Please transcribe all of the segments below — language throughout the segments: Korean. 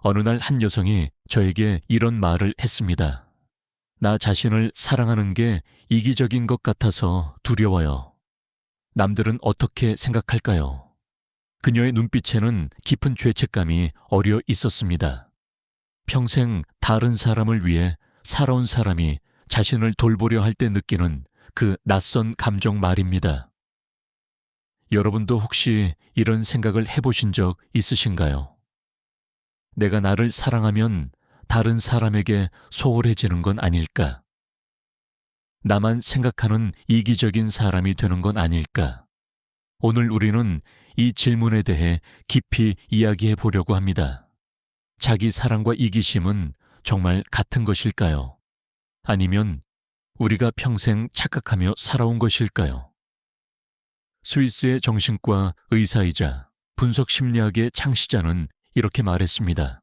어느 날 한 여성이 저에게 이런 말을 했습니다. 나 자신을 사랑하는 게 이기적인 것 같아서 두려워요. 남들은 어떻게 생각할까요? 그녀의 눈빛에는 깊은 죄책감이 어려 있었습니다. 평생 다른 사람을 위해 살아온 사람이 자신을 돌보려 할 때 느끼는 그 낯선 감정 말입니다. 여러분도 혹시 이런 생각을 해보신 적 있으신가요? 내가 나를 사랑하면 다른 사람에게 소홀해지는 건 아닐까? 나만 생각하는 이기적인 사람이 되는 건 아닐까? 오늘 우리는 이 질문에 대해 깊이 이야기해 보려고 합니다. 자기 사랑과 이기심은 정말 같은 것일까요? 아니면 우리가 평생 착각하며 살아온 것일까요? 스위스의 정신과 의사이자 분석 심리학의 창시자는 이렇게 말했습니다.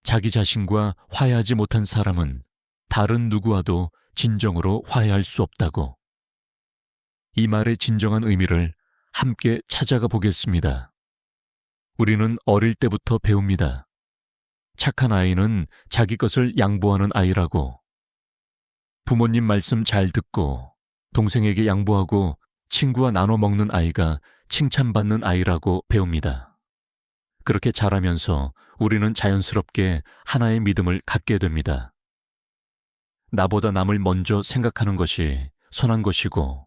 자기 자신과 화해하지 못한 사람은 다른 누구와도 진정으로 화해할 수 없다고. 이 말의 진정한 의미를 함께 찾아가 보겠습니다. 우리는 어릴 때부터 배웁니다. 착한 아이는 자기 것을 양보하는 아이라고. 부모님 말씀 잘 듣고 동생에게 양보하고 친구와 나눠 먹는 아이가 칭찬받는 아이라고 배웁니다. 그렇게 자라면서 우리는 자연스럽게 하나의 믿음을 갖게 됩니다. 나보다 남을 먼저 생각하는 것이 선한 것이고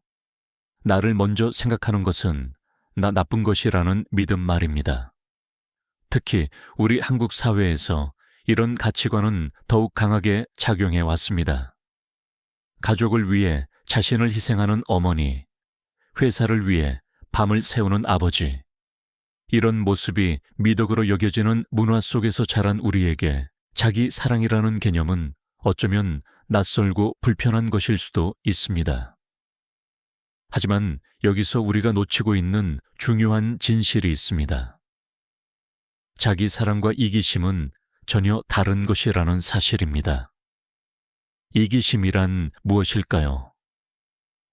나를 먼저 생각하는 것은 나 나쁜 것이라는 믿음 말입니다. 특히 우리 한국 사회에서 이런 가치관은 더욱 강하게 작용해 왔습니다. 가족을 위해 자신을 희생하는 어머니, 회사를 위해 밤을 새우는 아버지, 이런 모습이 미덕으로 여겨지는 문화 속에서 자란 우리에게 자기 사랑이라는 개념은 어쩌면 낯설고 불편한 것일 수도 있습니다. 하지만 여기서 우리가 놓치고 있는 중요한 진실이 있습니다. 자기 사랑과 이기심은 전혀 다른 것이라는 사실입니다. 이기심이란 무엇일까요?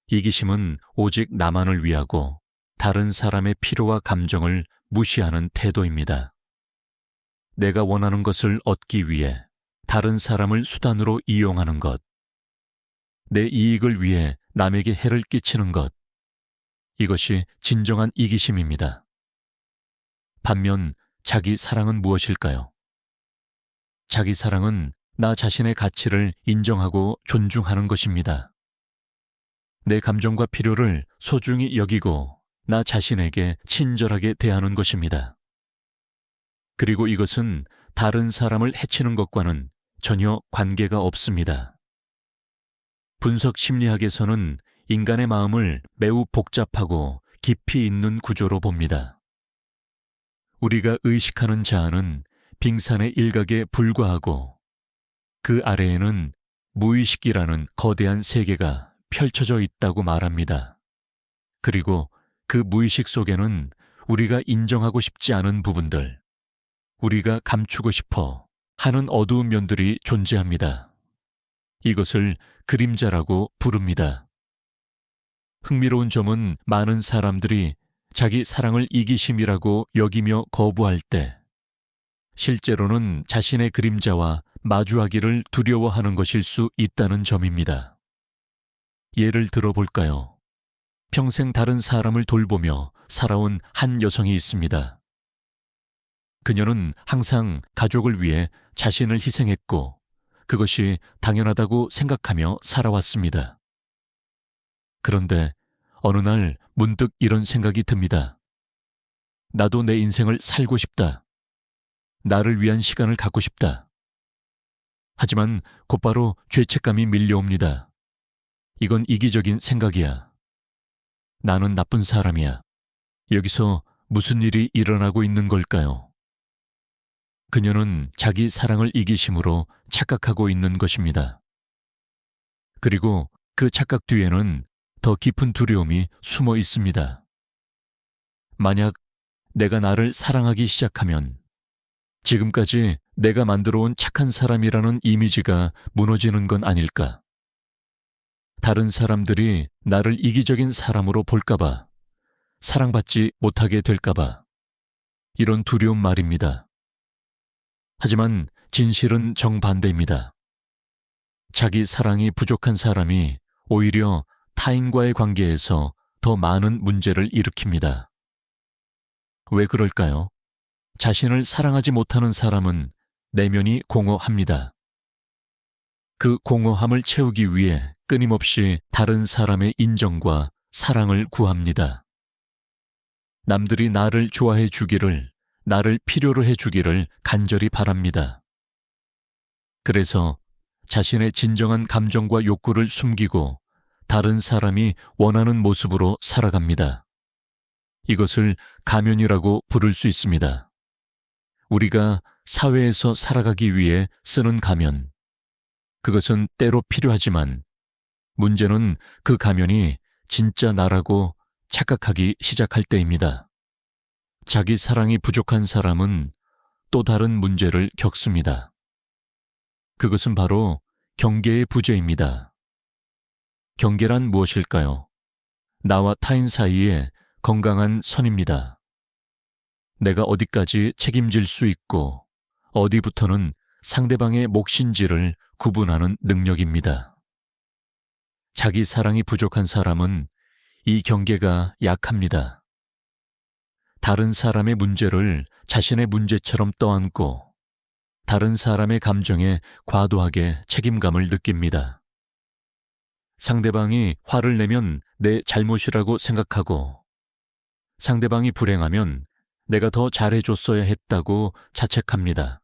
이기심은 오직 나만을 위하고 다른 사람의 필요와 감정을 무시하는 태도입니다. 내가 원하는 것을 얻기 위해 다른 사람을 수단으로 이용하는 것, 내 이익을 위해 남에게 해를 끼치는 것, 이것이 진정한 이기심입니다. 반면 자기 사랑은 무엇일까요? 자기 사랑은 나 자신의 가치를 인정하고 존중하는 것입니다. 내 감정과 필요를 소중히 여기고 나 자신에게 친절하게 대하는 것입니다. 그리고 이것은 다른 사람을 해치는 것과는 전혀 관계가 없습니다. 분석 심리학에서는 인간의 마음을 매우 복잡하고 깊이 있는 구조로 봅니다. 우리가 의식하는 자아는 빙산의 일각에 불과하고 그 아래에는 무의식이라는 거대한 세계가 펼쳐져 있다고 말합니다. 그리고 그 무의식 속에는 우리가 인정하고 싶지 않은 부분들, 우리가 감추고 싶어 하는 어두운 면들이 존재합니다. 이것을 그림자라고 부릅니다. 흥미로운 점은 많은 사람들이 자기 사랑을 이기심이라고 여기며 거부할 때 실제로는 자신의 그림자와 마주하기를 두려워하는 것일 수 있다는 점입니다. 예를 들어볼까요? 평생 다른 사람을 돌보며 살아온 한 여성이 있습니다. 그녀는 항상 가족을 위해 자신을 희생했고 그것이 당연하다고 생각하며 살아왔습니다. 그런데 어느 날 문득 이런 생각이 듭니다. 나도 내 인생을 살고 싶다. 나를 위한 시간을 갖고 싶다. 하지만 곧바로 죄책감이 밀려옵니다. 이건 이기적인 생각이야. 나는 나쁜 사람이야. 여기서 무슨 일이 일어나고 있는 걸까요? 그녀는 자기 사랑을 이기심으로 착각하고 있는 것입니다. 그리고 그 착각 뒤에는 더 깊은 두려움이 숨어 있습니다. 만약 내가 나를 사랑하기 시작하면 지금까지 내가 만들어 온 착한 사람이라는 이미지가 무너지는 건 아닐까? 다른 사람들이 나를 이기적인 사람으로 볼까봐, 사랑받지 못하게 될까봐, 이런 두려움 말입니다. 하지만 진실은 정반대입니다. 자기 사랑이 부족한 사람이 오히려 타인과의 관계에서 더 많은 문제를 일으킵니다. 왜 그럴까요? 자신을 사랑하지 못하는 사람은 내면이 공허합니다. 그 공허함을 채우기 위해 끊임없이 다른 사람의 인정과 사랑을 구합니다. 남들이 나를 좋아해 주기를, 나를 필요로 해 주기를 간절히 바랍니다. 그래서 자신의 진정한 감정과 욕구를 숨기고 다른 사람이 원하는 모습으로 살아갑니다. 이것을 가면이라고 부를 수 있습니다. 우리가 사회에서 살아가기 위해 쓰는 가면, 그것은 때로 필요하지만 문제는 그 가면이 진짜 나라고 착각하기 시작할 때입니다. 자기 사랑이 부족한 사람은 또 다른 문제를 겪습니다. 그것은 바로 경계의 부재입니다. 경계란 무엇일까요? 나와 타인 사이에 건강한 선입니다. 내가 어디까지 책임질 수 있고 어디부터는 상대방의 몫인지를 구분하는 능력입니다. 자기 사랑이 부족한 사람은 이 경계가 약합니다. 다른 사람의 문제를 자신의 문제처럼 떠안고 다른 사람의 감정에 과도하게 책임감을 느낍니다. 상대방이 화를 내면 내 잘못이라고 생각하고 상대방이 불행하면 내가 더 잘해줬어야 했다고 자책합니다.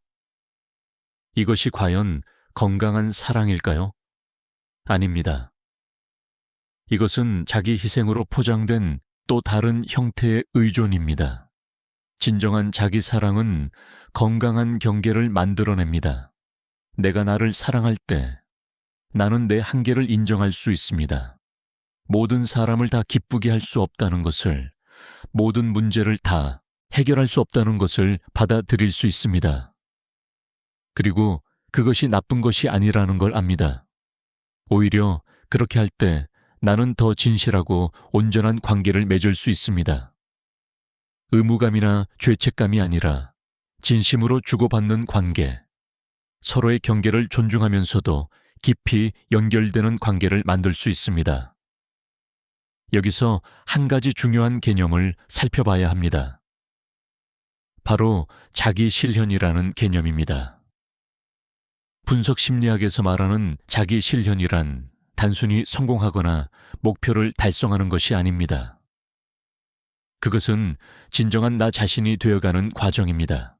이것이 과연 건강한 사랑일까요? 아닙니다. 이것은 자기 희생으로 포장된 또 다른 형태의 의존입니다. 진정한 자기 사랑은 건강한 경계를 만들어냅니다. 내가 나를 사랑할 때 나는 내 한계를 인정할 수 있습니다. 모든 사람을 다 기쁘게 할 수 없다는 것을, 모든 문제를 다 해결할 수 없다는 것을 받아들일 수 있습니다. 그리고 그것이 나쁜 것이 아니라는 걸 압니다. 오히려 그렇게 할 때 나는 더 진실하고 온전한 관계를 맺을 수 있습니다. 의무감이나 죄책감이 아니라 진심으로 주고받는 관계, 서로의 경계를 존중하면서도 깊이 연결되는 관계를 만들 수 있습니다. 여기서 한 가지 중요한 개념을 살펴봐야 합니다. 바로 자기 실현이라는 개념입니다. 분석 심리학에서 말하는 자기 실현이란 단순히 성공하거나 목표를 달성하는 것이 아닙니다. 그것은 진정한 나 자신이 되어가는 과정입니다.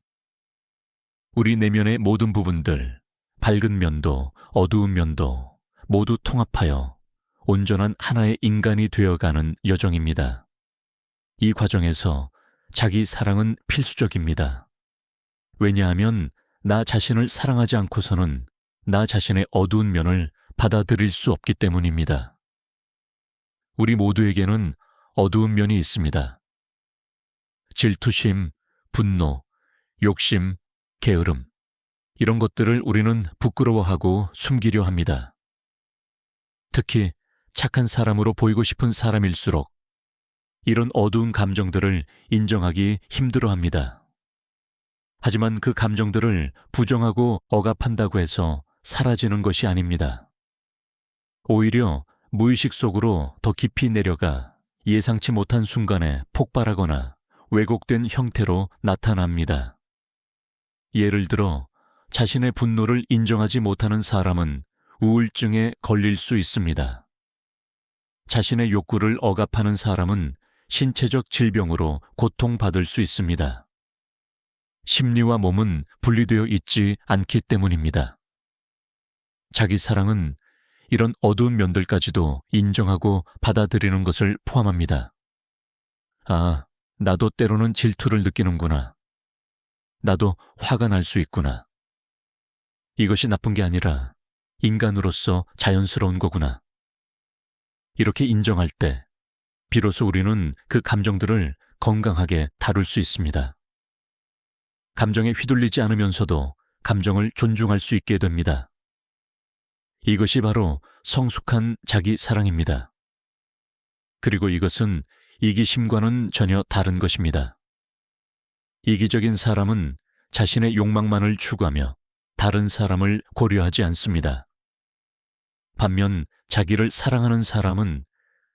우리 내면의 모든 부분들, 밝은 면도 어두운 면도 모두 통합하여 온전한 하나의 인간이 되어가는 여정입니다. 이 과정에서 자기 사랑은 필수적입니다. 왜냐하면 나 자신을 사랑하지 않고서는 나 자신의 어두운 면을 받아들일 수 없기 때문입니다. 우리 모두에게는 어두운 면이 있습니다. 질투심, 분노, 욕심, 게으름, 이런 것들을 우리는 부끄러워하고 숨기려 합니다. 특히 착한 사람으로 보이고 싶은 사람일수록 이런 어두운 감정들을 인정하기 힘들어합니다. 하지만 그 감정들을 부정하고 억압한다고 해서 사라지는 것이 아닙니다. 오히려 무의식 속으로 더 깊이 내려가 예상치 못한 순간에 폭발하거나 왜곡된 형태로 나타납니다. 예를 들어 자신의 분노를 인정하지 못하는 사람은 우울증에 걸릴 수 있습니다. 자신의 욕구를 억압하는 사람은 신체적 질병으로 고통받을 수 있습니다. 심리와 몸은 분리되어 있지 않기 때문입니다. 자기 사랑은 이런 어두운 면들까지도 인정하고 받아들이는 것을 포함합니다. 아, 나도 때로는 질투를 느끼는구나. 나도 화가 날 수 있구나. 이것이 나쁜 게 아니라 인간으로서 자연스러운 거구나. 이렇게 인정할 때 비로소 우리는 그 감정들을 건강하게 다룰 수 있습니다. 감정에 휘둘리지 않으면서도 감정을 존중할 수 있게 됩니다. 이것이 바로 성숙한 자기 사랑입니다. 그리고 이것은 이기심과는 전혀 다른 것입니다. 이기적인 사람은 자신의 욕망만을 추구하며 다른 사람을 고려하지 않습니다. 반면 자기를 사랑하는 사람은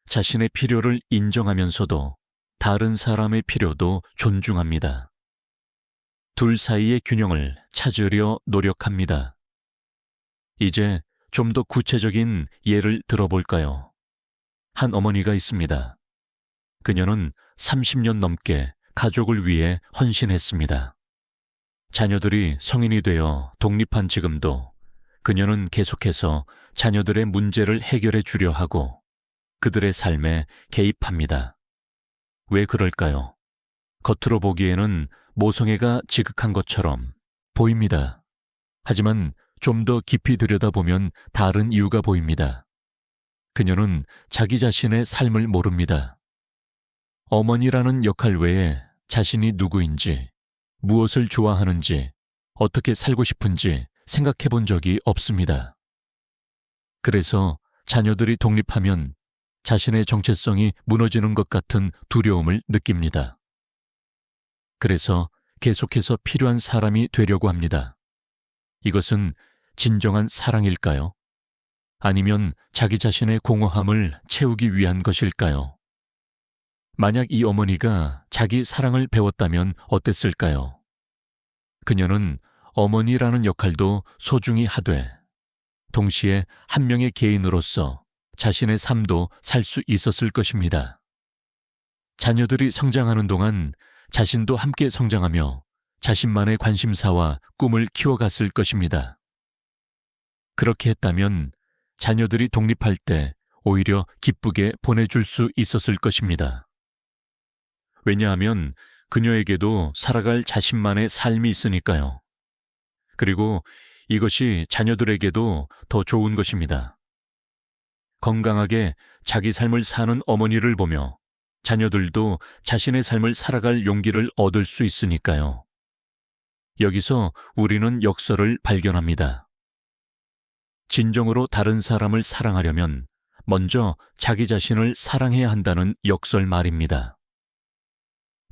자신의 필요를 인정하면서도 다른 사람의 필요도 존중합니다. 둘 사이의 균형을 찾으려 노력합니다. 이제 좀 더 구체적인 예를 들어볼까요? 한 어머니가 있습니다. 그녀는 30년 넘게 가족을 위해 헌신했습니다. 자녀들이 성인이 되어 독립한 지금도 그녀는 계속해서 자녀들의 문제를 해결해 주려 하고 그들의 삶에 개입합니다. 왜 그럴까요? 겉으로 보기에는 모성애가 지극한 것처럼 보입니다. 하지만 좀 더 깊이 들여다보면 다른 이유가 보입니다. 그녀는 자기 자신의 삶을 모릅니다. 어머니라는 역할 외에 자신이 누구인지, 무엇을 좋아하는지, 어떻게 살고 싶은지 생각해 본 적이 없습니다. 그래서 자녀들이 독립하면 자신의 정체성이 무너지는 것 같은 두려움을 느낍니다. 그래서 계속해서 필요한 사람이 되려고 합니다. 이것은 진정한 사랑일까요? 아니면 자기 자신의 공허함을 채우기 위한 것일까요? 만약 이 어머니가 자기 사랑을 배웠다면 어땠을까요? 그녀는 어머니라는 역할도 소중히 하되 동시에 한 명의 개인으로서 자신의 삶도 살 수 있었을 것입니다. 자녀들이 성장하는 동안 자신도 함께 성장하며 자신만의 관심사와 꿈을 키워갔을 것입니다. 그렇게 했다면 자녀들이 독립할 때 오히려 기쁘게 보내줄 수 있었을 것입니다. 왜냐하면 그녀에게도 살아갈 자신만의 삶이 있으니까요. 그리고 이것이 자녀들에게도 더 좋은 것입니다. 건강하게 자기 삶을 사는 어머니를 보며 자녀들도 자신의 삶을 살아갈 용기를 얻을 수 있으니까요. 여기서 우리는 역설을 발견합니다. 진정으로 다른 사람을 사랑하려면 먼저 자기 자신을 사랑해야 한다는 역설 말입니다.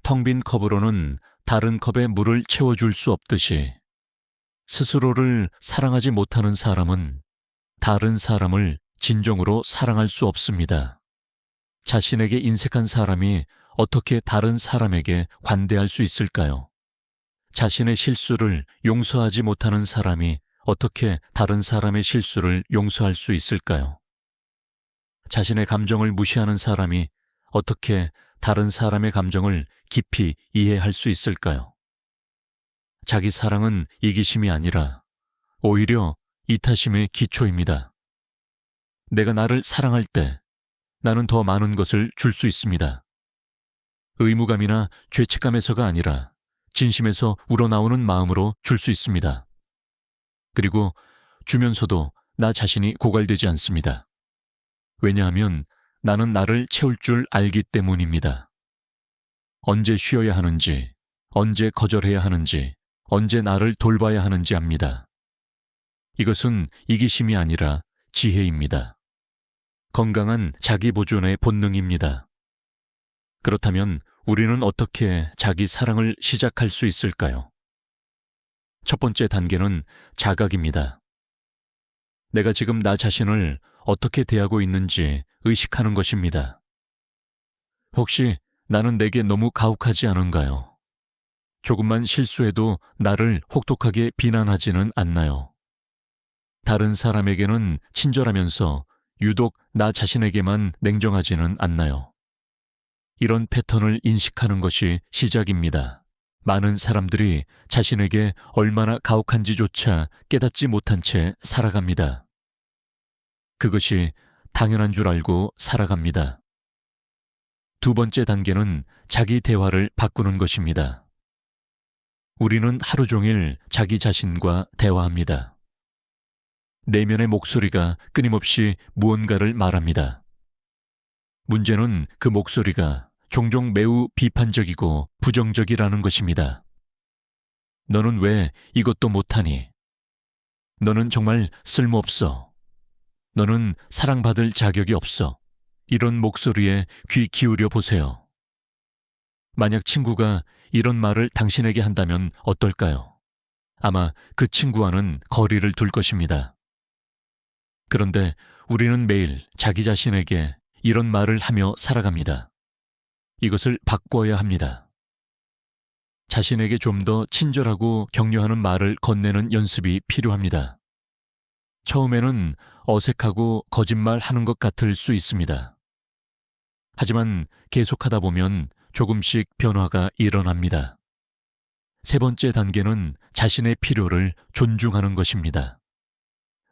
텅 빈 컵으로는 다른 컵에 물을 채워줄 수 없듯이 스스로를 사랑하지 못하는 사람은 다른 사람을 진정으로 사랑할 수 없습니다. 자신에게 인색한 사람이 어떻게 다른 사람에게 관대할 수 있을까요? 자신의 실수를 용서하지 못하는 사람이 어떻게 다른 사람의 실수를 용서할 수 있을까요? 자신의 감정을 무시하는 사람이 어떻게 다른 사람의 감정을 깊이 이해할 수 있을까요? 자기 사랑은 이기심이 아니라 오히려 이타심의 기초입니다. 내가 나를 사랑할 때 나는 더 많은 것을 줄 수 있습니다. 의무감이나 죄책감에서가 아니라 진심에서 우러나오는 마음으로 줄 수 있습니다. 그리고 주면서도 나 자신이 고갈되지 않습니다. 왜냐하면 나는 나를 채울 줄 알기 때문입니다. 언제 쉬어야 하는지, 언제 거절해야 하는지, 언제 나를 돌봐야 하는지 압니다. 이것은 이기심이 아니라 지혜입니다. 건강한 자기 보존의 본능입니다. 그렇다면 우리는 어떻게 자기 사랑을 시작할 수 있을까요? 첫 번째 단계는 자각입니다. 내가 지금 나 자신을 어떻게 대하고 있는지 의식하는 것입니다. 혹시 나는 내게 너무 가혹하지 않은가요? 조금만 실수해도 나를 혹독하게 비난하지는 않나요? 다른 사람에게는 친절하면서 유독 나 자신에게만 냉정하지는 않나요? 이런 패턴을 인식하는 것이 시작입니다. 많은 사람들이 자신에게 얼마나 가혹한지조차 깨닫지 못한 채 살아갑니다. 그것이 당연한 줄 알고 살아갑니다. 두 번째 단계는 자기 대화를 바꾸는 것입니다. 우리는 하루 종일 자기 자신과 대화합니다. 내면의 목소리가 끊임없이 무언가를 말합니다. 문제는 그 목소리가 종종 매우 비판적이고 부정적이라는 것입니다. 너는 왜 이것도 못하니? 너는 정말 쓸모없어. 너는 사랑받을 자격이 없어. 이런 목소리에 귀 기울여 보세요. 만약 친구가 이런 말을 당신에게 한다면 어떨까요? 아마 그 친구와는 거리를 둘 것입니다. 그런데 우리는 매일 자기 자신에게 이런 말을 하며 살아갑니다. 이것을 바꿔야 합니다. 자신에게 좀 더 친절하고 격려하는 말을 건네는 연습이 필요합니다. 처음에는 어색하고 거짓말하는 것 같을 수 있습니다. 하지만 계속하다 보면 조금씩 변화가 일어납니다. 세 번째 단계는 자신의 필요를 존중하는 것입니다.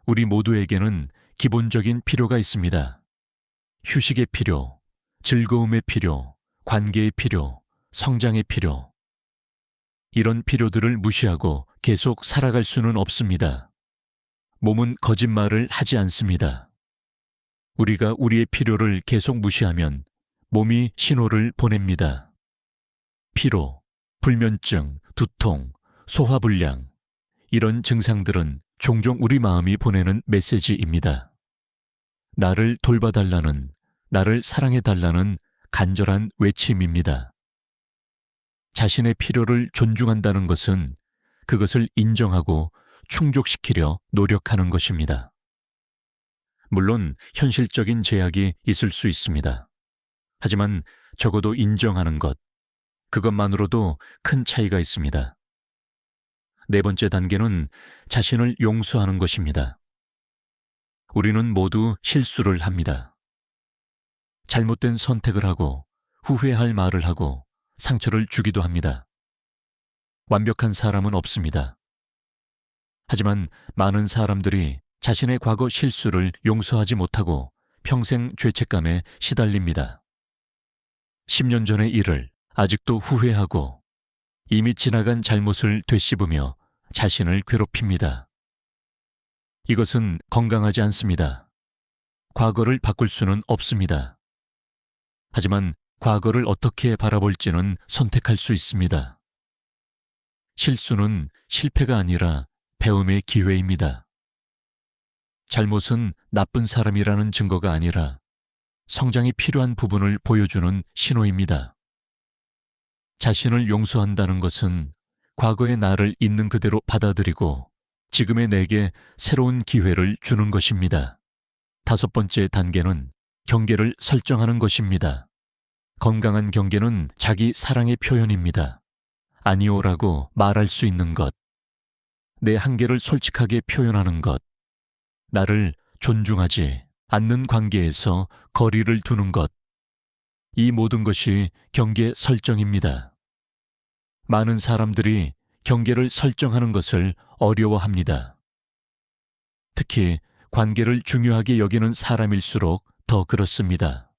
우리 모두에게는 기본적인 필요가 있습니다. 휴식의 필요, 즐거움의 필요, 관계의 필요, 성장의 필요. 이런 필요들을 무시하고 계속 살아갈 수는 없습니다. 몸은 거짓말을 하지 않습니다. 우리가 우리의 필요를 계속 무시하면 몸이 신호를 보냅니다. 피로, 불면증, 두통, 소화불량, 이런 증상들은 종종 우리 마음이 보내는 메시지입니다. 나를 돌봐달라는, 나를 사랑해달라는 간절한 외침입니다. 자신의 필요를 존중한다는 것은 그것을 인정하고 충족시키려 노력하는 것입니다. 물론 현실적인 제약이 있을 수 있습니다. 하지만 적어도 인정하는 것, 그것만으로도 큰 차이가 있습니다. 네 번째 단계는 자신을 용서하는 것입니다. 우리는 모두 실수를 합니다. 잘못된 선택을 하고 후회할 말을 하고 상처를 주기도 합니다. 완벽한 사람은 없습니다. 하지만 많은 사람들이 자신의 과거 실수를 용서하지 못하고 평생 죄책감에 시달립니다. 10년 전의 일을 아직도 후회하고 이미 지나간 잘못을 되씹으며 자신을 괴롭힙니다. 이것은 건강하지 않습니다. 과거를 바꿀 수는 없습니다. 하지만 과거를 어떻게 바라볼지는 선택할 수 있습니다. 실수는 실패가 아니라 배움의 기회입니다. 잘못은 나쁜 사람이라는 증거가 아니라 성장이 필요한 부분을 보여주는 신호입니다. 자신을 용서한다는 것은 과거의 나를 있는 그대로 받아들이고 지금의 내게 새로운 기회를 주는 것입니다. 다섯 번째 단계는 경계를 설정하는 것입니다. 건강한 경계는 자기 사랑의 표현입니다. 아니오라고 말할 수 있는 것, 내 한계를 솔직하게 표현하는 것, 나를 존중하지 않는 관계에서 거리를 두는 것, 이 모든 것이 경계 설정입니다. 많은 사람들이 경계를 설정하는 것을 어려워합니다. 특히 관계를 중요하게 여기는 사람일수록 더 그렇습니다.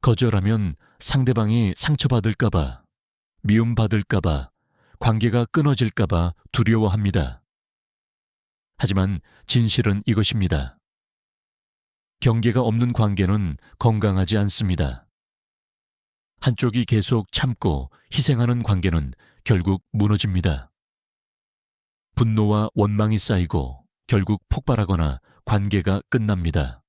거절하면 상대방이 상처받을까봐, 미움받을까봐, 관계가 끊어질까봐 두려워합니다. 하지만 진실은 이것입니다. 경계가 없는 관계는 건강하지 않습니다. 한쪽이 계속 참고 희생하는 관계는 결국 무너집니다. 분노와 원망이 쌓이고 결국 폭발하거나 관계가 끝납니다.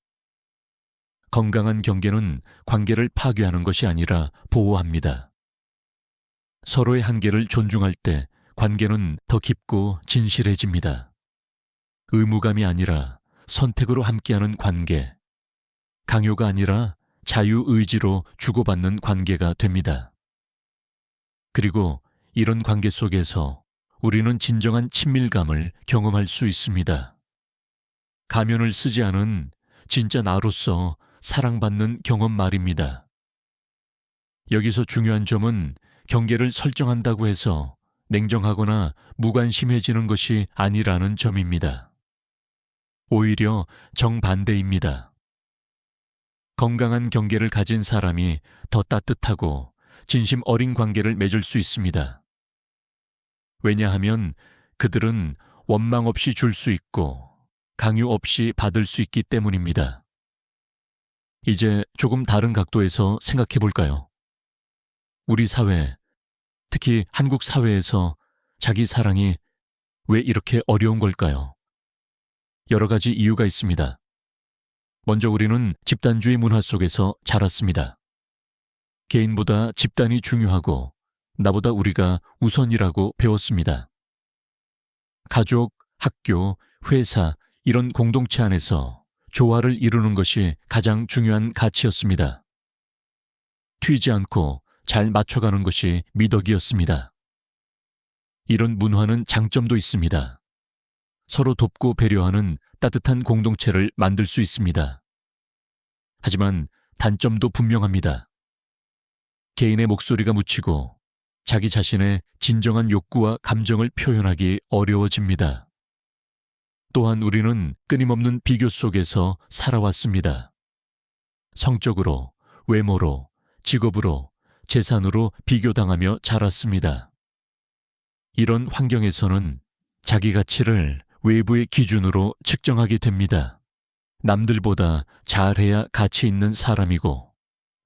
건강한 경계는 관계를 파괴하는 것이 아니라 보호합니다. 서로의 한계를 존중할 때 관계는 더 깊고 진실해집니다. 의무감이 아니라 선택으로 함께하는 관계, 강요가 아니라 자유의지로 주고받는 관계가 됩니다. 그리고 이런 관계 속에서 우리는 진정한 친밀감을 경험할 수 있습니다. 가면을 쓰지 않은 진짜 나로서 사랑받는 경험 말입니다. 여기서 중요한 점은 경계를 설정한다고 해서 냉정하거나 무관심해지는 것이 아니라는 점입니다. 오히려 정반대입니다. 건강한 경계를 가진 사람이 더 따뜻하고 진심 어린 관계를 맺을 수 있습니다. 왜냐하면 그들은 원망 없이 줄 수 있고 강요 없이 받을 수 있기 때문입니다. 이제 조금 다른 각도에서 생각해 볼까요? 우리 사회, 특히 한국 사회에서 자기 사랑이 왜 이렇게 어려운 걸까요? 여러 가지 이유가 있습니다. 먼저 우리는 집단주의 문화 속에서 자랐습니다. 개인보다 집단이 중요하고 나보다 우리가 우선이라고 배웠습니다. 가족, 학교, 회사 이런 공동체 안에서 조화를 이루는 것이 가장 중요한 가치였습니다. 튀지 않고 잘 맞춰가는 것이 미덕이었습니다. 이런 문화는 장점도 있습니다. 서로 돕고 배려하는 따뜻한 공동체를 만들 수 있습니다. 하지만 단점도 분명합니다. 개인의 목소리가 묻히고 자기 자신의 진정한 욕구와 감정을 표현하기 어려워집니다. 또한 우리는 끊임없는 비교 속에서 살아왔습니다. 성적으로, 외모로, 직업으로, 재산으로 비교당하며 자랐습니다. 이런 환경에서는 자기 가치를 외부의 기준으로 측정하게 됩니다. 남들보다 잘해야 가치 있는 사람이고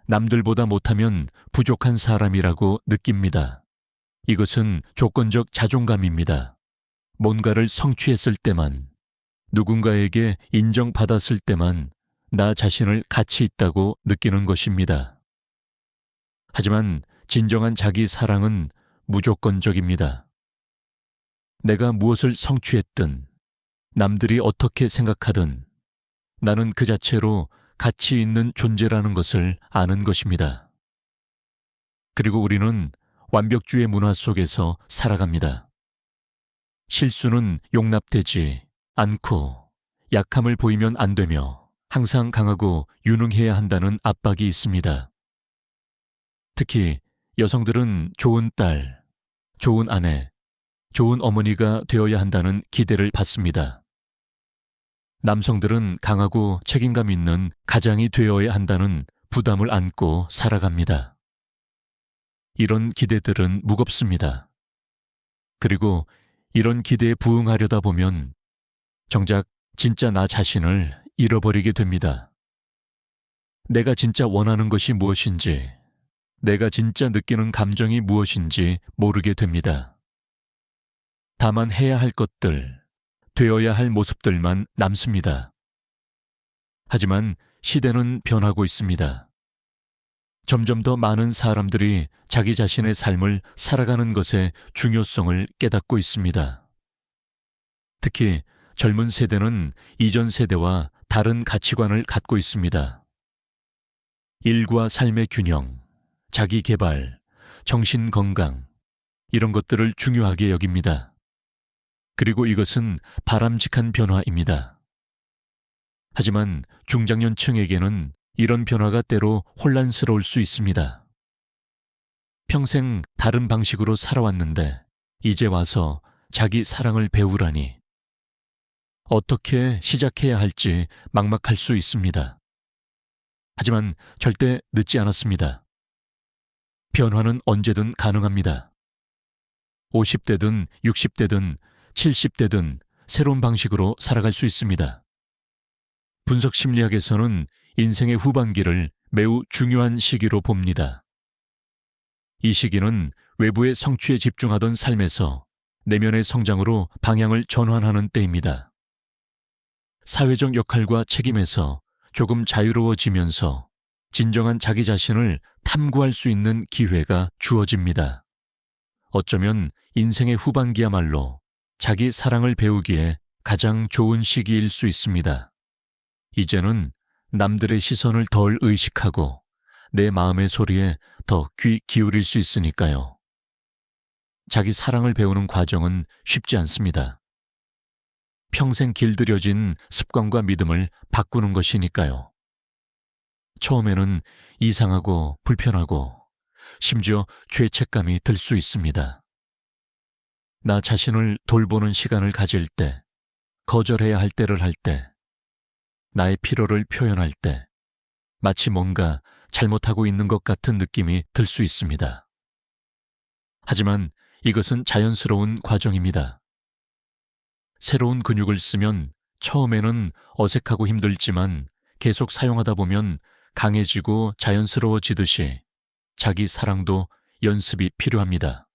남들보다 못하면 부족한 사람이라고 느낍니다. 이것은 조건적 자존감입니다. 뭔가를 성취했을 때만, 누군가에게 인정받았을 때만 나 자신을 가치 있다고 느끼는 것입니다. 하지만 진정한 자기 사랑은 무조건적입니다. 내가 무엇을 성취했든, 남들이 어떻게 생각하든 나는 그 자체로 가치 있는 존재라는 것을 아는 것입니다. 그리고 우리는 완벽주의 문화 속에서 살아갑니다. 실수는 용납되지 않고 약함을 보이면 안 되며 항상 강하고 유능해야 한다는 압박이 있습니다. 특히 여성들은 좋은 딸, 좋은 아내, 좋은 어머니가 되어야 한다는 기대를 받습니다. 남성들은 강하고 책임감 있는 가장이 되어야 한다는 부담을 안고 살아갑니다. 이런 기대들은 무겁습니다. 그리고 이런 기대에 부응하려다 보면 정작 진짜 나 자신을 잃어버리게 됩니다. 내가 진짜 원하는 것이 무엇인지, 내가 진짜 느끼는 감정이 무엇인지 모르게 됩니다. 다만 해야 할 것들, 되어야 할 모습들만 남습니다. 하지만 시대는 변하고 있습니다. 점점 더 많은 사람들이 자기 자신의 삶을 살아가는 것의 중요성을 깨닫고 있습니다. 특히 젊은 세대는 이전 세대와 다른 가치관을 갖고 있습니다. 일과 삶의 균형, 자기 개발, 정신 건강, 이런 것들을 중요하게 여깁니다. 그리고 이것은 바람직한 변화입니다. 하지만 중장년층에게는 이런 변화가 때로 혼란스러울 수 있습니다. 평생 다른 방식으로 살아왔는데 이제 와서 자기 사랑을 배우라니. 어떻게 시작해야 할지 막막할 수 있습니다. 하지만 절대 늦지 않았습니다. 변화는 언제든 가능합니다. 50대든 60대든 70대든 새로운 방식으로 살아갈 수 있습니다. 분석 심리학에서는 인생의 후반기를 매우 중요한 시기로 봅니다. 이 시기는 외부의 성취에 집중하던 삶에서 내면의 성장으로 방향을 전환하는 때입니다. 사회적 역할과 책임에서 조금 자유로워지면서 진정한 자기 자신을 탐구할 수 있는 기회가 주어집니다. 어쩌면 인생의 후반기야말로 자기 사랑을 배우기에 가장 좋은 시기일 수 있습니다. 이제는 남들의 시선을 덜 의식하고 내 마음의 소리에 더 귀 기울일 수 있으니까요. 자기 사랑을 배우는 과정은 쉽지 않습니다. 평생 길들여진 습관과 믿음을 바꾸는 것이니까요. 처음에는 이상하고 불편하고 심지어 죄책감이 들 수 있습니다. 나 자신을 돌보는 시간을 가질 때, 거절해야 할 때를 할 때, 나의 필요를 표현할 때, 마치 뭔가 잘못하고 있는 것 같은 느낌이 들 수 있습니다. 하지만 이것은 자연스러운 과정입니다. 새로운 근육을 쓰면 처음에는 어색하고 힘들지만 계속 사용하다 보면 강해지고 자연스러워지듯이 자기 사랑도 연습이 필요합니다.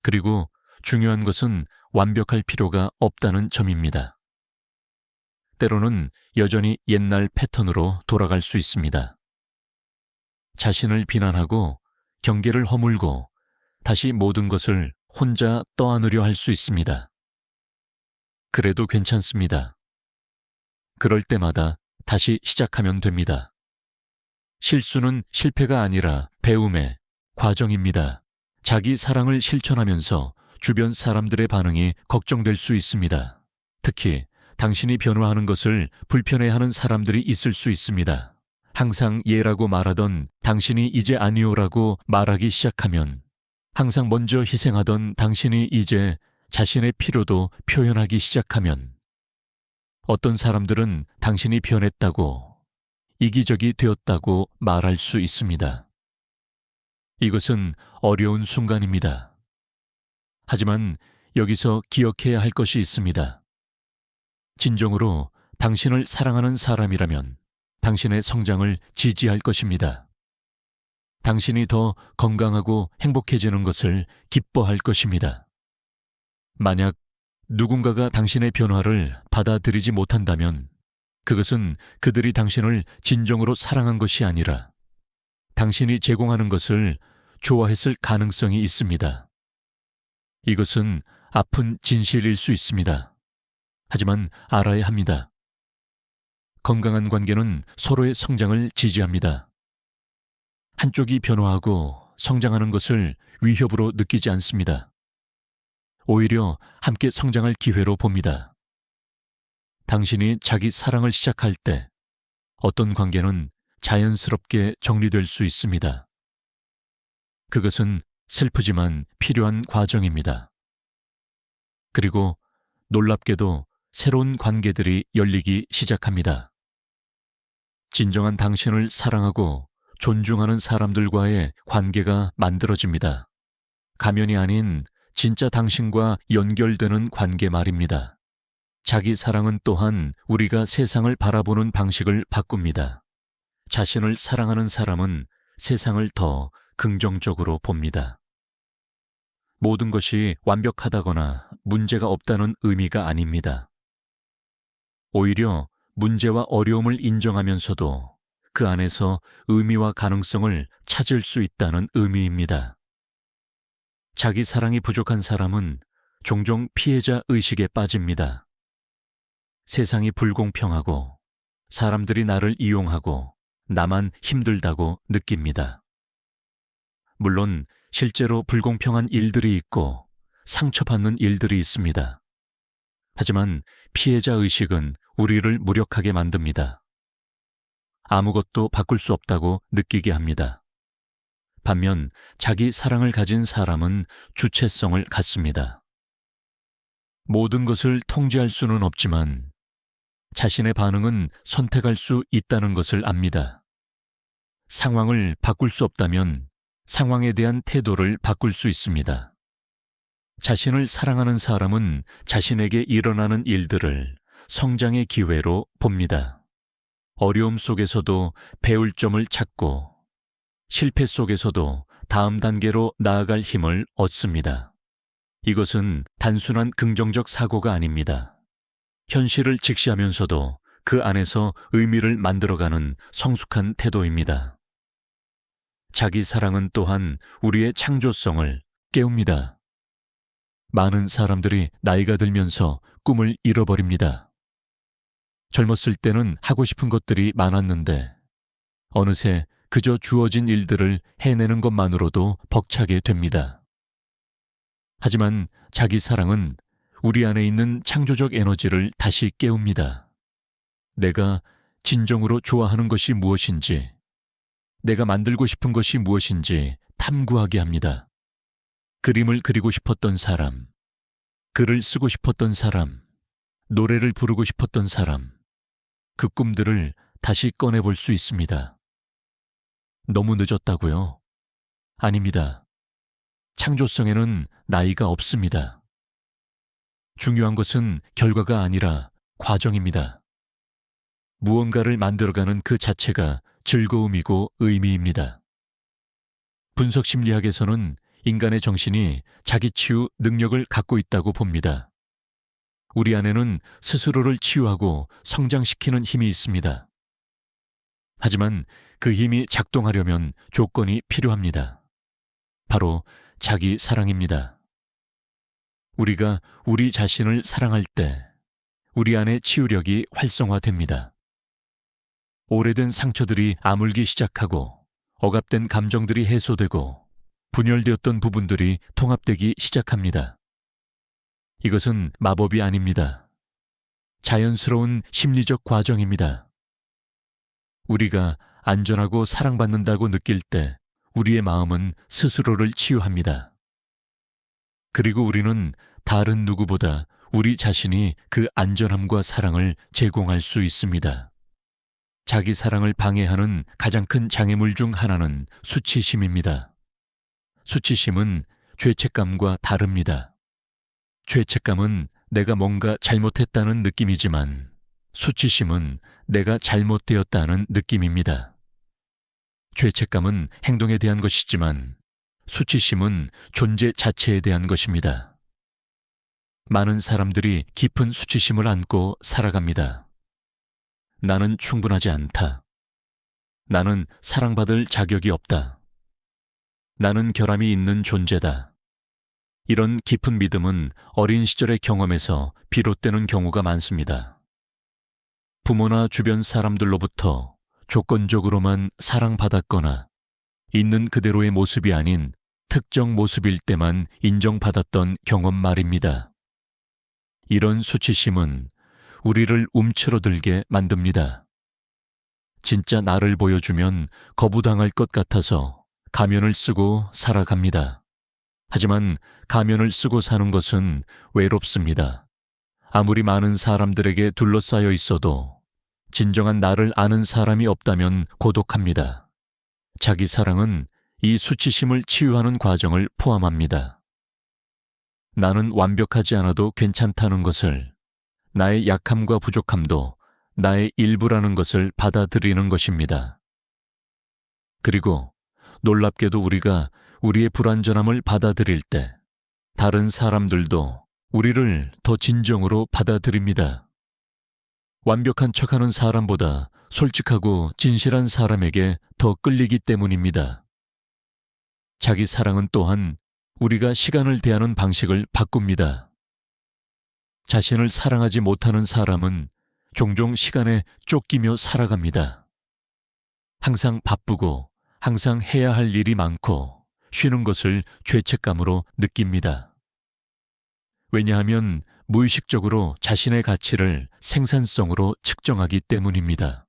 그리고 중요한 것은 완벽할 필요가 없다는 점입니다. 때로는 여전히 옛날 패턴으로 돌아갈 수 있습니다. 자신을 비난하고 경계를 허물고 다시 모든 것을 혼자 떠안으려 할 수 있습니다. 그래도 괜찮습니다. 그럴 때마다 다시 시작하면 됩니다. 실수는 실패가 아니라 배움의 과정입니다. 자기 사랑을 실천하면서 주변 사람들의 반응이 걱정될 수 있습니다. 특히 당신이 변화하는 것을 불편해하는 사람들이 있을 수 있습니다. 항상 예라고 말하던 당신이 이제 아니오라고 말하기 시작하면, 항상 먼저 희생하던 당신이 이제 자신의 필요도 표현하기 시작하면, 어떤 사람들은 당신이 변했다고, 이기적이 되었다고 말할 수 있습니다. 이것은 어려운 순간입니다. 하지만 여기서 기억해야 할 것이 있습니다. 진정으로 당신을 사랑하는 사람이라면 당신의 성장을 지지할 것입니다. 당신이 더 건강하고 행복해지는 것을 기뻐할 것입니다. 만약 누군가가 당신의 변화를 받아들이지 못한다면 그것은 그들이 당신을 진정으로 사랑한 것이 아니라 당신이 제공하는 것을 좋아했을 가능성이 있습니다. 이것은 아픈 진실일 수 있습니다. 하지만 알아야 합니다. 건강한 관계는 서로의 성장을 지지합니다. 한쪽이 변화하고 성장하는 것을 위협으로 느끼지 않습니다. 오히려 함께 성장할 기회로 봅니다. 당신이 자기 사랑을 시작할 때 어떤 관계는 자연스럽게 정리될 수 있습니다. 그것은 슬프지만 필요한 과정입니다. 그리고 놀랍게도 새로운 관계들이 열리기 시작합니다. 진정한 당신을 사랑하고 존중하는 사람들과의 관계가 만들어집니다. 가면이 아닌 진짜 당신과 연결되는 관계 말입니다. 자기 사랑은 또한 우리가 세상을 바라보는 방식을 바꿉니다. 자신을 사랑하는 사람은 세상을 더 긍정적으로 봅니다. 모든 것이 완벽하다거나 문제가 없다는 의미가 아닙니다. 오히려 문제와 어려움을 인정하면서도 그 안에서 의미와 가능성을 찾을 수 있다는 의미입니다. 자기 사랑이 부족한 사람은 종종 피해자 의식에 빠집니다. 세상이 불공평하고 사람들이 나를 이용하고 나만 힘들다고 느낍니다. 물론 실제로 불공평한 일들이 있고 상처받는 일들이 있습니다. 하지만 피해자 의식은 우리를 무력하게 만듭니다. 아무것도 바꿀 수 없다고 느끼게 합니다. 반면 자기 사랑을 가진 사람은 주체성을 갖습니다. 모든 것을 통제할 수는 없지만 자신의 반응은 선택할 수 있다는 것을 압니다. 상황을 바꿀 수 없다면 상황에 대한 태도를 바꿀 수 있습니다. 자신을 사랑하는 사람은 자신에게 일어나는 일들을 성장의 기회로 봅니다. 어려움 속에서도 배울 점을 찾고 실패 속에서도 다음 단계로 나아갈 힘을 얻습니다. 이것은 단순한 긍정적 사고가 아닙니다. 현실을 직시하면서도 그 안에서 의미를 만들어가는 성숙한 태도입니다. 자기 사랑은 또한 우리의 창조성을 깨웁니다. 많은 사람들이 나이가 들면서 꿈을 잃어버립니다. 젊었을 때는 하고 싶은 것들이 많았는데 어느새 그저 주어진 일들을 해내는 것만으로도 벅차게 됩니다. 하지만 자기 사랑은 우리 안에 있는 창조적 에너지를 다시 깨웁니다. 내가 진정으로 좋아하는 것이 무엇인지, 내가 만들고 싶은 것이 무엇인지 탐구하게 합니다. 그림을 그리고 싶었던 사람, 글을 쓰고 싶었던 사람, 노래를 부르고 싶었던 사람, 그 꿈들을 다시 꺼내볼 수 있습니다. 너무 늦었다고요? 아닙니다. 창조성에는 나이가 없습니다. 중요한 것은 결과가 아니라 과정입니다. 무언가를 만들어가는 그 자체가 즐거움이고 의미입니다. 분석 심리학에서는 인간의 정신이 자기 치유 능력을 갖고 있다고 봅니다. 우리 안에는 스스로를 치유하고 성장시키는 힘이 있습니다. 하지만 그 힘이 작동하려면 조건이 필요합니다. 바로 자기 사랑입니다. 우리가 우리 자신을 사랑할 때 우리 안의 치유력이 활성화됩니다. 오래된 상처들이 아물기 시작하고 억압된 감정들이 해소되고 분열되었던 부분들이 통합되기 시작합니다. 이것은 마법이 아닙니다. 자연스러운 심리적 과정입니다. 우리가 안전하고 사랑받는다고 느낄 때 우리의 마음은 스스로를 치유합니다. 그리고 우리는 다른 누구보다 우리 자신이 그 안전함과 사랑을 제공할 수 있습니다. 자기 사랑을 방해하는 가장 큰 장애물 중 하나는 수치심입니다. 수치심은 죄책감과 다릅니다. 죄책감은 내가 뭔가 잘못했다는 느낌이지만 수치심은 내가 잘못되었다는 느낌입니다. 죄책감은 행동에 대한 것이지만 수치심은 존재 자체에 대한 것입니다. 많은 사람들이 깊은 수치심을 안고 살아갑니다. 나는 충분하지 않다. 나는 사랑받을 자격이 없다. 나는 결함이 있는 존재다. 이런 깊은 믿음은 어린 시절의 경험에서 비롯되는 경우가 많습니다. 부모나 주변 사람들로부터 조건적으로만 사랑받았거나 있는 그대로의 모습이 아닌 특정 모습일 때만 인정받았던 경험 말입니다. 이런 수치심은 우리를 움츠러들게 만듭니다. 진짜 나를 보여주면 거부당할 것 같아서 가면을 쓰고 살아갑니다. 하지만 가면을 쓰고 사는 것은 외롭습니다. 아무리 많은 사람들에게 둘러싸여 있어도 진정한 나를 아는 사람이 없다면 고독합니다. 자기 사랑은 이 수치심을 치유하는 과정을 포함합니다. 나는 완벽하지 않아도 괜찮다는 것을, 나의 약함과 부족함도 나의 일부라는 것을 받아들이는 것입니다. 그리고 놀랍게도 우리가 우리의 불완전함을 받아들일 때 다른 사람들도 우리를 더 진정으로 받아들입니다. 완벽한 척하는 사람보다 솔직하고 진실한 사람에게 더 끌리기 때문입니다. 자기 사랑은 또한 우리가 시간을 대하는 방식을 바꿉니다. 자신을 사랑하지 못하는 사람은 종종 시간에 쫓기며 살아갑니다. 항상 바쁘고 항상 해야 할 일이 많고 쉬는 것을 죄책감으로 느낍니다. 왜냐하면 무의식적으로 자신의 가치를 생산성으로 측정하기 때문입니다.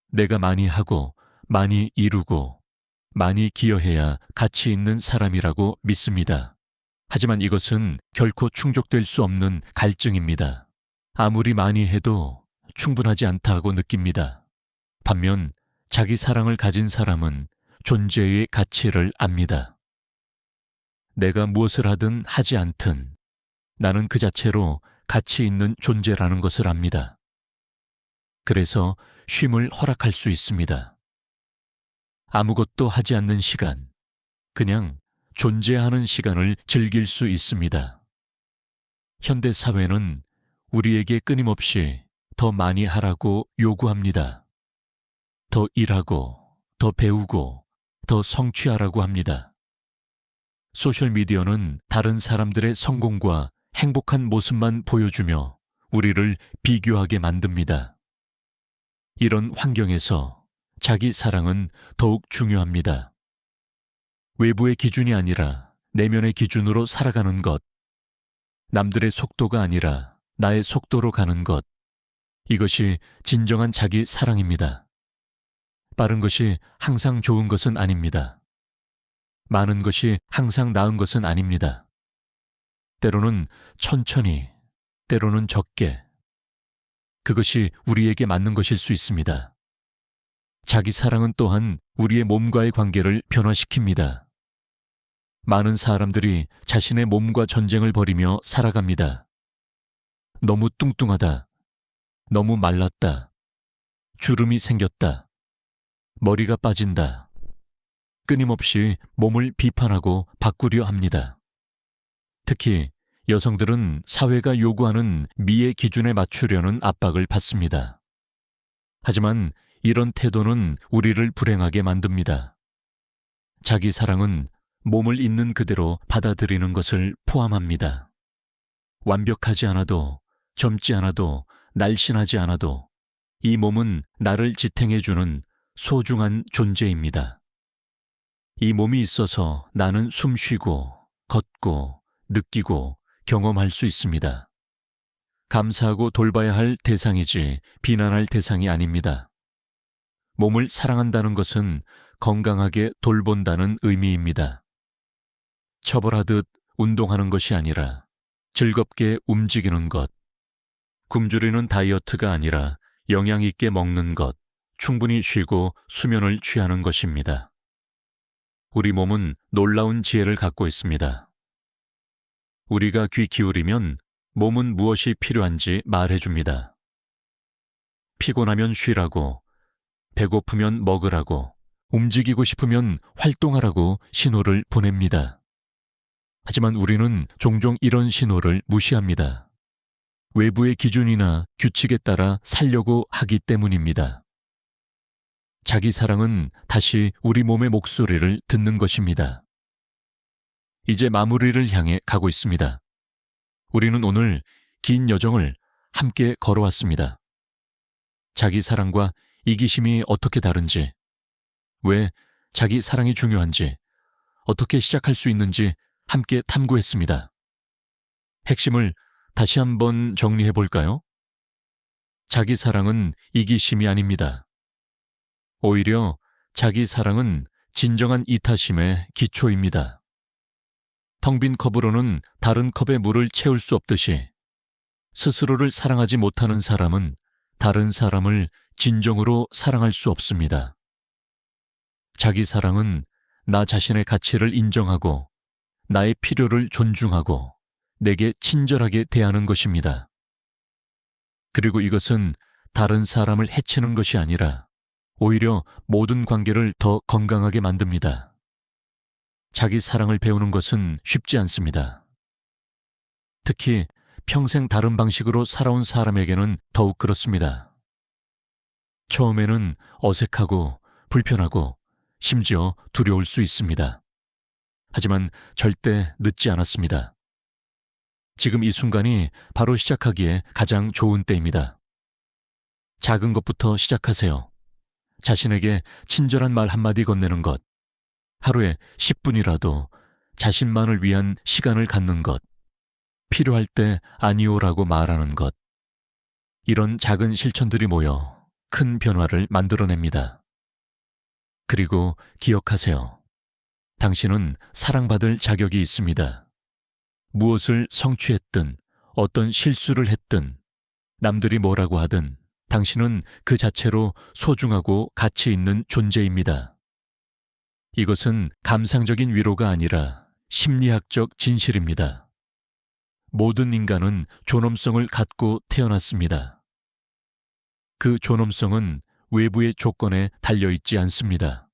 내가 많이 하고 많이 이루고 많이 기여해야 가치 있는 사람이라고 믿습니다. 하지만 이것은 결코 충족될 수 없는 갈증입니다. 아무리 많이 해도 충분하지 않다고 느낍니다. 반면 자기 사랑을 가진 사람은 존재의 가치를 압니다. 내가 무엇을 하든 하지 않든 나는 그 자체로 가치 있는 존재라는 것을 압니다. 그래서 쉼을 허락할 수 있습니다. 아무것도 하지 않는 시간, 그냥 존재하는 시간을 즐길 수 있습니다. 현대 사회는 우리에게 끊임없이 더 많이 하라고 요구합니다. 더 일하고, 더 배우고, 더 성취하라고 합니다. 소셜미디어는 다른 사람들의 성공과 행복한 모습만 보여주며 우리를 비교하게 만듭니다. 이런 환경에서 자기 사랑은 더욱 중요합니다. 외부의 기준이 아니라 내면의 기준으로 살아가는 것, 남들의 속도가 아니라 나의 속도로 가는 것, 이것이 진정한 자기 사랑입니다. 빠른 것이 항상 좋은 것은 아닙니다. 많은 것이 항상 나은 것은 아닙니다. 때로는 천천히, 때로는 적게, 그것이 우리에게 맞는 것일 수 있습니다. 자기 사랑은 또한 우리의 몸과의 관계를 변화시킵니다. 많은 사람들이 자신의 몸과 전쟁을 벌이며 살아갑니다. 너무 뚱뚱하다, 너무 말랐다, 주름이 생겼다, 머리가 빠진다. 끊임없이 몸을 비판하고 바꾸려 합니다. 특히 여성들은 사회가 요구하는 미의 기준에 맞추려는 압박을 받습니다. 하지만 이런 태도는 우리를 불행하게 만듭니다. 자기 사랑은 몸을 있는 그대로 받아들이는 것을 포함합니다. 완벽하지 않아도 젊지 않아도 날씬하지 않아도 이 몸은 나를 지탱해주는 소중한 존재입니다. 이 몸이 있어서 나는 숨쉬고 걷고 느끼고 경험할 수 있습니다. 감사하고 돌봐야 할 대상이지 비난할 대상이 아닙니다. 몸을 사랑한다는 것은 건강하게 돌본다는 의미입니다. 처벌하듯 운동하는 것이 아니라 즐겁게 움직이는 것, 굶주리는 다이어트가 아니라 영양 있게 먹는 것, 충분히 쉬고 수면을 취하는 것입니다. 우리 몸은 놀라운 지혜를 갖고 있습니다. 우리가 귀 기울이면 몸은 무엇이 필요한지 말해줍니다. 피곤하면 쉬라고, 배고프면 먹으라고, 움직이고 싶으면 활동하라고 신호를 보냅니다. 하지만 우리는 종종 이런 신호를 무시합니다. 외부의 기준이나 규칙에 따라 살려고 하기 때문입니다. 자기 사랑은 다시 우리 몸의 목소리를 듣는 것입니다. 이제 마무리를 향해 가고 있습니다. 우리는 오늘 긴 여정을 함께 걸어왔습니다. 자기 사랑과 이기심이 어떻게 다른지, 왜 자기 사랑이 중요한지, 어떻게 시작할 수 있는지 함께 탐구했습니다. 핵심을 다시 한번 정리해 볼까요? 자기 사랑은 이기심이 아닙니다. 오히려 자기 사랑은 진정한 이타심의 기초입니다. 텅 빈 컵으로는 다른 컵에 물을 채울 수 없듯이 스스로를 사랑하지 못하는 사람은 다른 사람을 진정으로 사랑할 수 없습니다. 자기 사랑은 나 자신의 가치를 인정하고 나의 필요를 존중하고 내게 친절하게 대하는 것입니다. 그리고 이것은 다른 사람을 해치는 것이 아니라 오히려 모든 관계를 더 건강하게 만듭니다. 자기 사랑을 배우는 것은 쉽지 않습니다. 특히 평생 다른 방식으로 살아온 사람에게는 더욱 그렇습니다. 처음에는 어색하고 불편하고 심지어 두려울 수 있습니다. 하지만 절대 늦지 않았습니다. 지금 이 순간이 바로 시작하기에 가장 좋은 때입니다. 작은 것부터 시작하세요. 자신에게 친절한 말 한마디 건네는 것, 하루에 10분이라도 자신만을 위한 시간을 갖는 것, 필요할 때 아니오라고 말하는 것, 이런 작은 실천들이 모여 큰 변화를 만들어냅니다. 그리고 기억하세요. 당신은 사랑받을 자격이 있습니다. 무엇을 성취했든 어떤 실수를 했든 남들이 뭐라고 하든 당신은 그 자체로 소중하고 가치 있는 존재입니다. 이것은 감상적인 위로가 아니라 심리학적 진실입니다. 모든 인간은 존엄성을 갖고 태어났습니다. 그 존엄성은 외부의 조건에 달려있지 않습니다.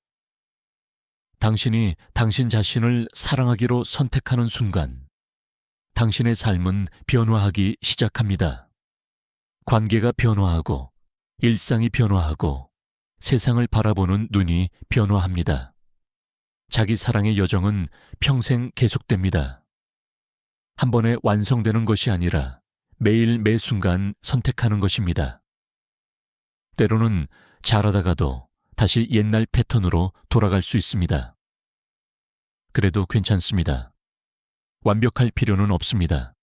당신이 당신 자신을 사랑하기로 선택하는 순간, 당신의 삶은 변화하기 시작합니다. 관계가 변화하고, 일상이 변화하고, 세상을 바라보는 눈이 변화합니다. 자기 사랑의 여정은 평생 계속됩니다. 한 번에 완성되는 것이 아니라 매일 매 순간 선택하는 것입니다. 때로는 잘하다가도 다시 옛날 패턴으로 돌아갈 수 있습니다. 그래도 괜찮습니다. 완벽할 필요는 없습니다.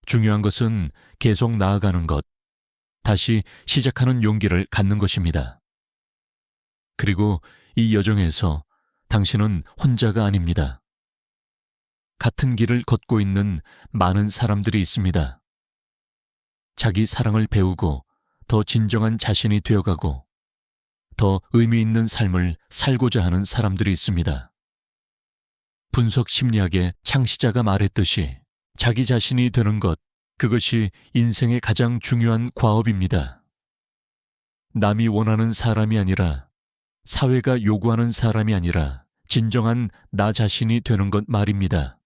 중요한 것은 계속 나아가는 것, 다시 시작하는 용기를 갖는 것입니다. 그리고 이 여정에서 당신은 혼자가 아닙니다. 같은 길을 걷고 있는 많은 사람들이 있습니다. 자기 사랑을 배우고 더 진정한 자신이 되어가고 더 의미 있는 삶을 살고자 하는 사람들이 있습니다. 분석 심리학의 창시자가 말했듯이 자기 자신이 되는 것, 그것이 인생의 가장 중요한 과업입니다. 남이 원하는 사람이 아니라, 사회가 요구하는 사람이 아니라 진정한 나 자신이 되는 것 말입니다.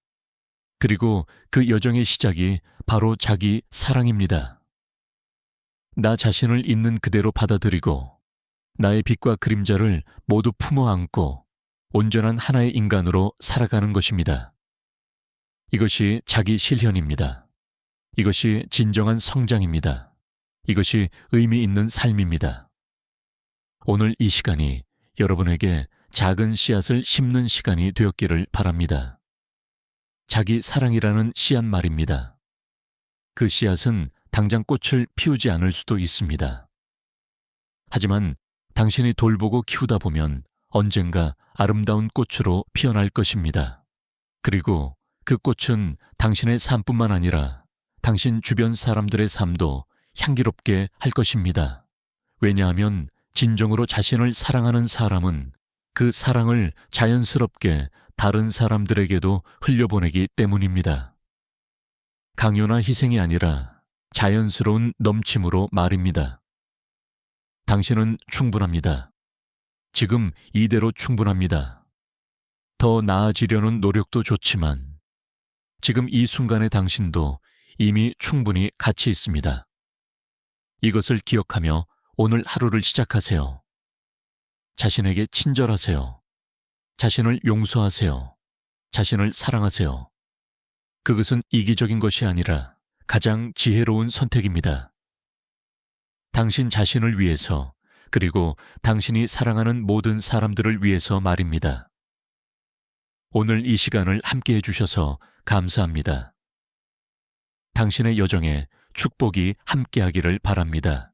그리고 그 여정의 시작이 바로 자기 사랑입니다. 나 자신을 있는 그대로 받아들이고 나의 빛과 그림자를 모두 품어 안고 온전한 하나의 인간으로 살아가는 것입니다. 이것이 자기 실현입니다. 이것이 진정한 성장입니다. 이것이 의미 있는 삶입니다. 오늘 이 시간이 여러분에게 작은 씨앗을 심는 시간이 되었기를 바랍니다. 자기 사랑이라는 씨앗 말입니다. 그 씨앗은 당장 꽃을 피우지 않을 수도 있습니다. 하지만 당신이 돌보고 키우다 보면 언젠가 아름다운 꽃으로 피어날 것입니다. 그리고 그 꽃은 당신의 삶뿐만 아니라 당신 주변 사람들의 삶도 향기롭게 할 것입니다. 왜냐하면 진정으로 자신을 사랑하는 사람은 그 사랑을 자연스럽게 다른 사람들에게도 흘려보내기 때문입니다. 강요나 희생이 아니라 자연스러운 넘침으로 말입니다. 당신은 충분합니다. 지금 이대로 충분합니다. 더 나아지려는 노력도 좋지만 지금 이 순간의 당신도 이미 충분히 가치 있습니다. 이것을 기억하며 오늘 하루를 시작하세요. 자신에게 친절하세요. 자신을 용서하세요. 자신을 사랑하세요. 그것은 이기적인 것이 아니라 가장 지혜로운 선택입니다. 당신 자신을 위해서, 그리고 당신이 사랑하는 모든 사람들을 위해서 말입니다. 오늘 이 시간을 함께 해주셔서 감사합니다. 당신의 여정에 축복이 함께하기를 바랍니다.